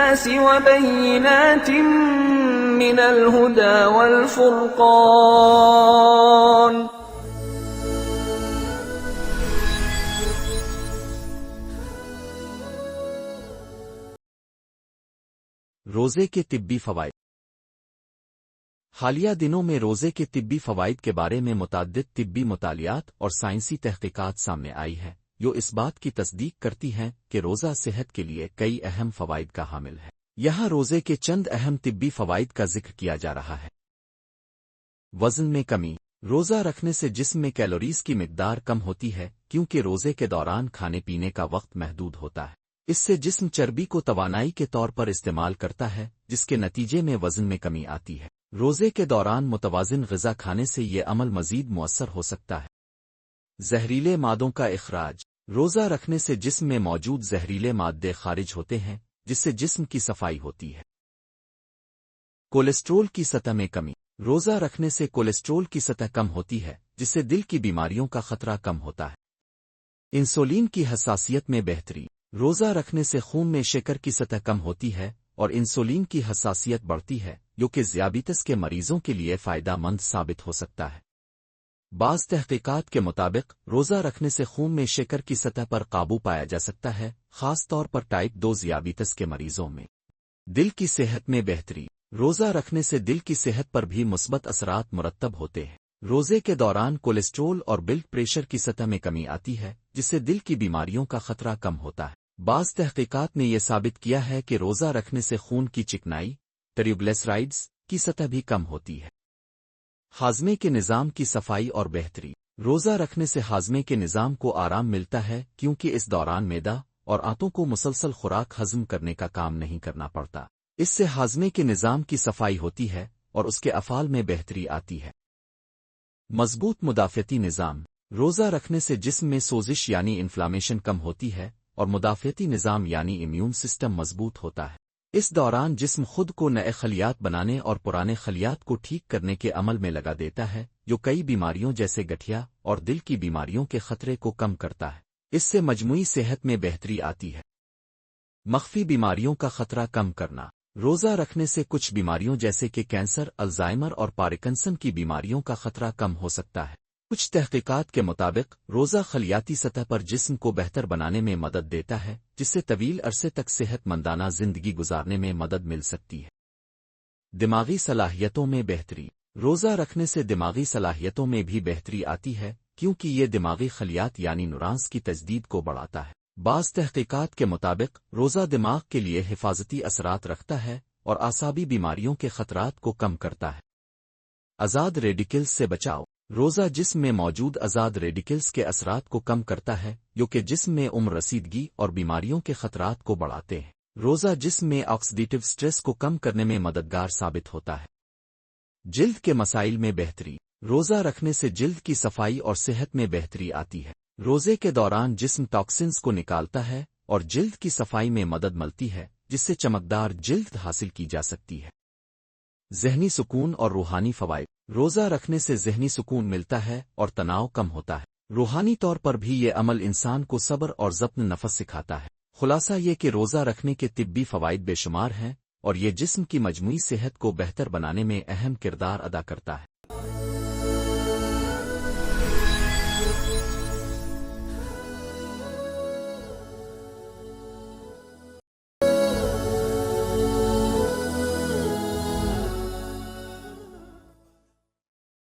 لِلنَّاسِ وَبَيِّنَاتٍ مِّنَ الْهُدَىٰ وَالْفُرْقَانِ۔ روزے کے طبی فوائد۔ حالیہ دنوں میں روزے کے طبی فوائد کے بارے میں متعدد طبی مطالعات اور سائنسی تحقیقات سامنے آئی ہیں جو اس بات کی تصدیق کرتی ہیں کہ روزہ صحت کے لیے کئی اہم فوائد کا حامل ہے۔ یہاں روزے کے چند اہم طبی فوائد کا ذکر کیا جا رہا ہے۔ وزن میں کمی۔ روزہ رکھنے سے جسم میں کیلوریز کی مقدار کم ہوتی ہے کیونکہ روزے کے دوران کھانے پینے کا وقت محدود ہوتا ہے۔ اس سے جسم چربی کو توانائی کے طور پر استعمال کرتا ہے جس کے نتیجے میں وزن میں کمی آتی ہے۔ روزے کے دوران متوازن غذا کھانے سے یہ عمل مزید مؤثر ہو سکتا ہے۔ زہریلے مادوں کا اخراج۔ روزہ رکھنے سے جسم میں موجود زہریلے مادے خارج ہوتے ہیں جس سے جسم کی صفائی ہوتی ہے۔ کولیسٹرول کی سطح میں کمی۔ روزہ رکھنے سے کولیسٹرول کی سطح کم ہوتی ہے جس سے دل کی بیماریوں کا خطرہ کم ہوتا ہے۔ انسولین کی حساسیت میں بہتری۔ روزہ رکھنے سے خون میں شکر کی سطح کم ہوتی ہے اور انسولین کی حساسیت بڑھتی ہے جو کہ ذیابیطس کے مریضوں کے لیے فائدہ مند ثابت ہو سکتا ہے۔ بعض تحقیقات کے مطابق روزہ رکھنے سے خون میں شکر کی سطح پر قابو پایا جا سکتا ہے، خاص طور پر ٹائپ 2 ذیابیطس کے مریضوں میں۔ دل کی صحت میں بہتری۔ روزہ رکھنے سے دل کی صحت پر بھی مثبت اثرات مرتب ہوتے ہیں۔ روزے کے دوران کولیسٹرول اور بلڈ پریشر کی سطح میں کمی آتی ہے جس سے دل کی بیماریوں کا خطرہ کم ہوتا ہے۔ بعض تحقیقات نے یہ ثابت کیا ہے کہ روزہ رکھنے سے خون کی چکنائی ٹریگلیسرائڈز کی سطح بھی کم ہوتی ہے۔ ہاضمے کے نظام کی صفائی اور بہتری۔ روزہ رکھنے سے ہاضمے کے نظام کو آرام ملتا ہے کیونکہ اس دوران معدہ اور آنتوں کو مسلسل خوراک ہضم کرنے کا کام نہیں کرنا پڑتا۔ اس سے ہاضمے کے نظام کی صفائی ہوتی ہے اور اس کے افعال میں بہتری آتی ہے۔ مضبوط مدافعتی نظام۔ روزہ رکھنے سے جسم میں سوزش یعنی انفلامیشن کم ہوتی ہے اور مدافعتی نظام یعنی امیون سسٹم مضبوط ہوتا ہے۔ اس دوران جسم خود کو نئے خلیات بنانے اور پرانے خلیات کو ٹھیک کرنے کے عمل میں لگا دیتا ہے جو کئی بیماریوں جیسے گٹھیا اور دل کی بیماریوں کے خطرے کو کم کرتا ہے۔ اس سے مجموعی صحت میں بہتری آتی ہے۔ مخفی بیماریوں کا خطرہ کم کرنا۔ روزہ رکھنے سے کچھ بیماریوں جیسے کہ کینسر، الزائمر اور پارکنسن کی بیماریوں کا خطرہ کم ہو سکتا ہے۔ کچھ تحقیقات کے مطابق روزہ خلیاتی سطح پر جسم کو بہتر بنانے میں مدد دیتا ہے جس سے طویل عرصے تک صحت مندانہ زندگی گزارنے میں مدد مل سکتی ہے۔ دماغی صلاحیتوں میں بہتری۔ روزہ رکھنے سے دماغی صلاحیتوں میں بھی بہتری آتی ہے کیونکہ یہ دماغی خلیات یعنی نیورونز کی تجدید کو بڑھاتا ہے۔ بعض تحقیقات کے مطابق روزہ دماغ کے لیے حفاظتی اثرات رکھتا ہے اور اعصابی بیماریوں کے خطرات کو کم کرتا ہے۔ آزاد ریڈیکلز سے بچاؤ۔ روزہ جسم میں موجود آزاد ریڈیکلز کے اثرات کو کم کرتا ہے جو کہ جسم میں عمر رسیدگی اور بیماریوں کے خطرات کو بڑھاتے ہیں۔ روزہ جسم میں آکسیڈیٹیو سٹریس کو کم کرنے میں مددگار ثابت ہوتا ہے۔ جلد کے مسائل میں بہتری۔ روزہ رکھنے سے جلد کی صفائی اور صحت میں بہتری آتی ہے۔ روزے کے دوران جسم ٹاکسنز کو نکالتا ہے اور جلد کی صفائی میں مدد ملتی ہے جس سے چمکدار جلد حاصل کی جا سکتی ہے۔ ذہنی سکون اور روحانی فوائد۔ روزہ رکھنے سے ذہنی سکون ملتا ہے اور تناؤ کم ہوتا ہے۔ روحانی طور پر بھی یہ عمل انسان کو صبر اور ضبط نفس سکھاتا ہے۔ خلاصہ یہ کہ روزہ رکھنے کے طبی فوائد بے شمار ہیں اور یہ جسم کی مجموعی صحت کو بہتر بنانے میں اہم کردار ادا کرتا ہے۔